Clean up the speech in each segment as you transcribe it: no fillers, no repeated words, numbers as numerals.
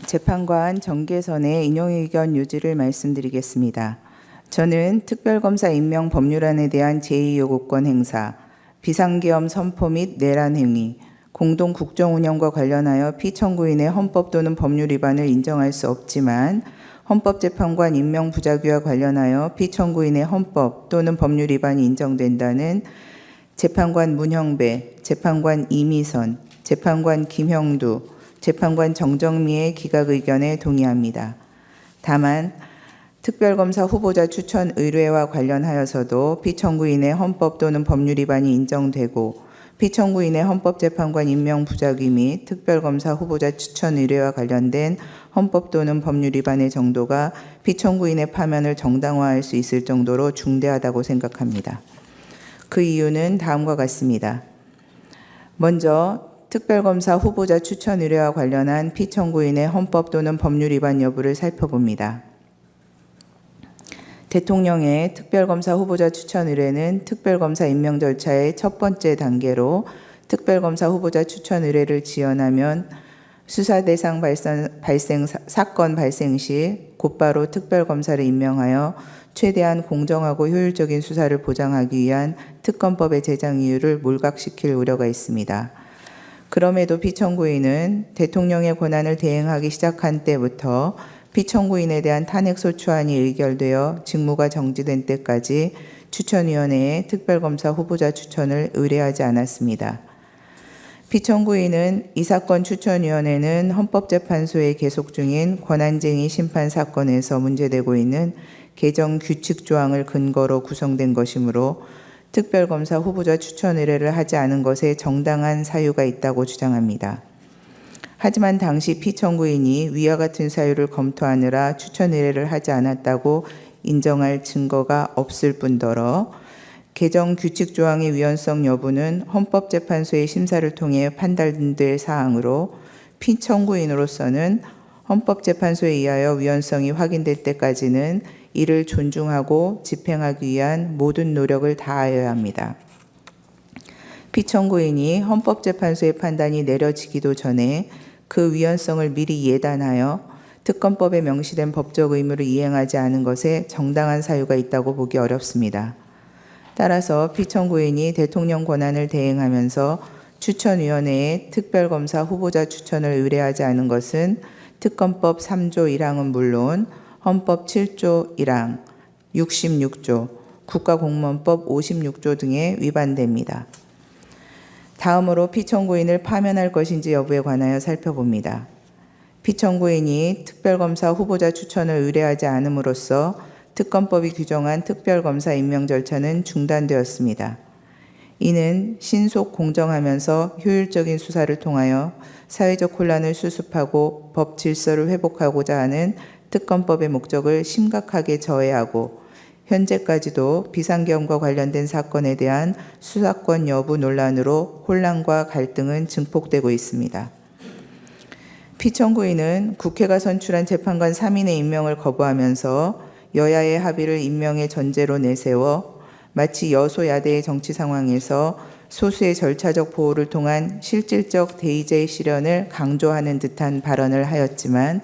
재판관 정계선의 인용의견 요지를 말씀드리겠습니다. 저는 특별검사 임명 법률안에 대한 제2요구권 행사, 비상계엄 선포 및 내란 행위, 공동 국정운영과 관련하여 피청구인의 헌법 또는 법률 위반을 인정할 수 없지만 헌법재판관 임명 부작위와 관련하여 피청구인의 헌법 또는 법률 위반이 인정된다는 재판관 문형배, 재판관 이미선, 재판관 김형두, 재판관 정정미의 기각 의견에 동의합니다. 다만 특별검사 후보자 추천 의뢰와 관련하여서도 피청구인의 헌법 또는 법률 위반이 인정되고 피청구인의 헌법재판관 임명 부작위 및 특별검사 후보자 추천 의뢰와 관련된 헌법 또는 법률 위반의 정도가 피청구인의 파면을 정당화할 수 있을 정도로 중대하다고 생각합니다. 그 이유는 다음과 같습니다. 먼저 특별검사 후보자 추천 의뢰와 관련한 피청구인의 헌법 또는 법률 위반 여부를 살펴봅니다. 대통령의 특별검사 후보자 추천 의뢰는 특별검사 임명 절차의 첫 번째 단계로 특별검사 후보자 추천 의뢰를 지원하면 수사 대상 사건 발생 시 곧바로 특별검사를 임명하여 최대한 공정하고 효율적인 수사를 보장하기 위한 특검법의 제정 이유를 몰각시킬 우려가 있습니다. 그럼에도 피청구인은 대통령의 권한을 대행하기 시작한 때부터 피청구인에 대한 탄핵소추안이 의결되어 직무가 정지된 때까지 추천위원회에 특별검사 후보자 추천을 의뢰하지 않았습니다. 피청구인은 이 사건 추천위원회는 헌법재판소에 계속 중인 권한쟁의 심판 사건에서 문제되고 있는 개정 규칙 조항을 근거로 구성된 것이므로 특별검사 후보자 추천 의뢰를 하지 않은 것에 정당한 사유가 있다고 주장합니다. 하지만 당시 피청구인이 위와 같은 사유를 검토하느라 추천 의뢰를 하지 않았다고 인정할 증거가 없을 뿐더러 개정 규칙 조항의 위헌성 여부는 헌법재판소의 심사를 통해 판단될 사항으로 피청구인으로서는 헌법재판소에 의하여 위헌성이 확인될 때까지는 이를 존중하고 집행하기 위한 모든 노력을 다하여야 합니다. 피청구인이 헌법재판소의 판단이 내려지기도 전에 그 위헌성을 미리 예단하여 특검법에 명시된 법적 의무를 이행하지 않은 것에 정당한 사유가 있다고 보기 어렵습니다. 따라서 피청구인이 대통령 권한을 대행하면서 추천위원회에 특별검사 후보자 추천을 의뢰하지 않은 것은 특검법 3조 1항은 물론 헌법 7조 1항, 66조, 국가공무원법 56조 등에 위반됩니다. 다음으로 피청구인을 파면할 것인지 여부에 관하여 살펴봅니다. 피청구인이 특별검사 후보자 추천을 의뢰하지 않음으로써 특검법이 규정한 특별검사 임명 절차는 중단되었습니다. 이는 신속 공정하면서 효율적인 수사를 통하여 사회적 혼란을 수습하고 법 질서를 회복하고자 하는 특검법의 목적을 심각하게 저해하고 현재까지도 비상계엄과 관련된 사건에 대한 수사권 여부 논란으로 혼란과 갈등은 증폭되고 있습니다. 피청구인은 국회가 선출한 재판관 3인의 임명을 거부하면서 여야의 합의를 임명의 전제로 내세워 마치 여소야대의 정치 상황에서 소수의 절차적 보호를 통한 실질적 대의제 실현을 강조하는 듯한 발언을 하였지만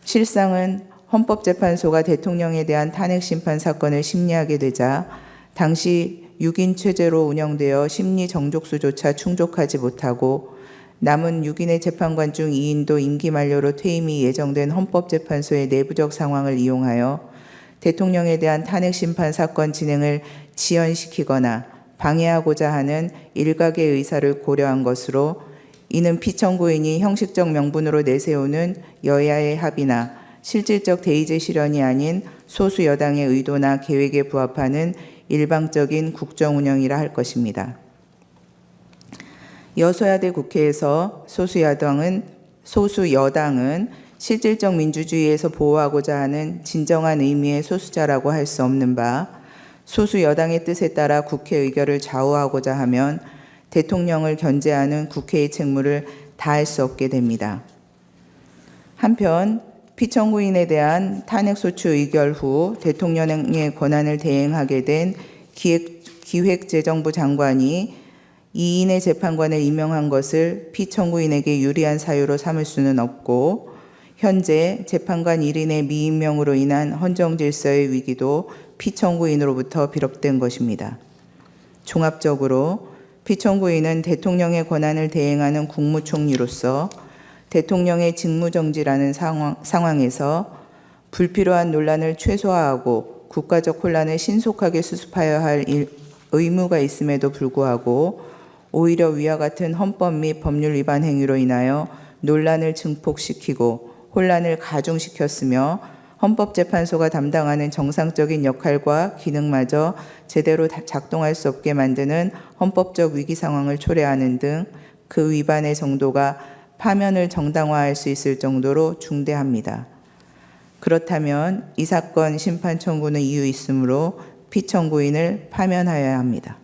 실상은 헌법재판소가 대통령에 대한 탄핵심판 사건을 심리하게 되자 당시 6인 체제로 운영되어 심리 정족수조차 충족하지 못하고 남은 6인의 재판관 중 2인도 임기 만료로 퇴임이 예정된 헌법재판소의 내부적 상황을 이용하여 대통령에 대한 탄핵심판 사건 진행을 지연시키거나 방해하고자 하는 일각의 의사를 고려한 것으로 이는 피청구인이 형식적 명분으로 내세우는 여야의 합의나 실질적 대의제 실현이 아닌 소수 여당의 의도나 계획에 부합하는 일방적인 국정운영이라 할 것입니다. 여소야대 국회에서 소수 여당은 실질적 민주주의에서 보호하고자 하는 진정한 의미의 소수자라고 할 수 없는 바 소수 여당의 뜻에 따라 국회 의결을 좌우하고자 하면 대통령을 견제하는 국회의 책무를 다할 수 없게 됩니다. 한편 피청구인에 대한 탄핵소추 의결 후 대통령의 권한을 대행하게 된 기획재정부 장관이 2인의 재판관을 임명한 것을 피청구인에게 유리한 사유로 삼을 수는 없고 현재 재판관 1인의 미임명으로 인한 헌정 질서의 위기도 피청구인으로부터 비롯된 것입니다. 종합적으로 피청구인은 대통령의 권한을 대행하는 국무총리로서 대통령의 직무정지라는 상황에서 불필요한 논란을 최소화하고 국가적 혼란을 신속하게 수습하여야 할 의무가 있음에도 불구하고 오히려 위와 같은 헌법 및 법률 위반 행위로 인하여 논란을 증폭시키고 혼란을 가중시켰으며 헌법재판소가 담당하는 정상적인 역할과 기능마저 제대로 작동할 수 없게 만드는 헌법적 위기 상황을 초래하는 등 그 위반의 정도가 파면을 정당화할 수 있을 정도로 중대합니다. 그렇다면 이 사건 심판 청구는 이유 있으므로 피청구인을 파면하여야 합니다.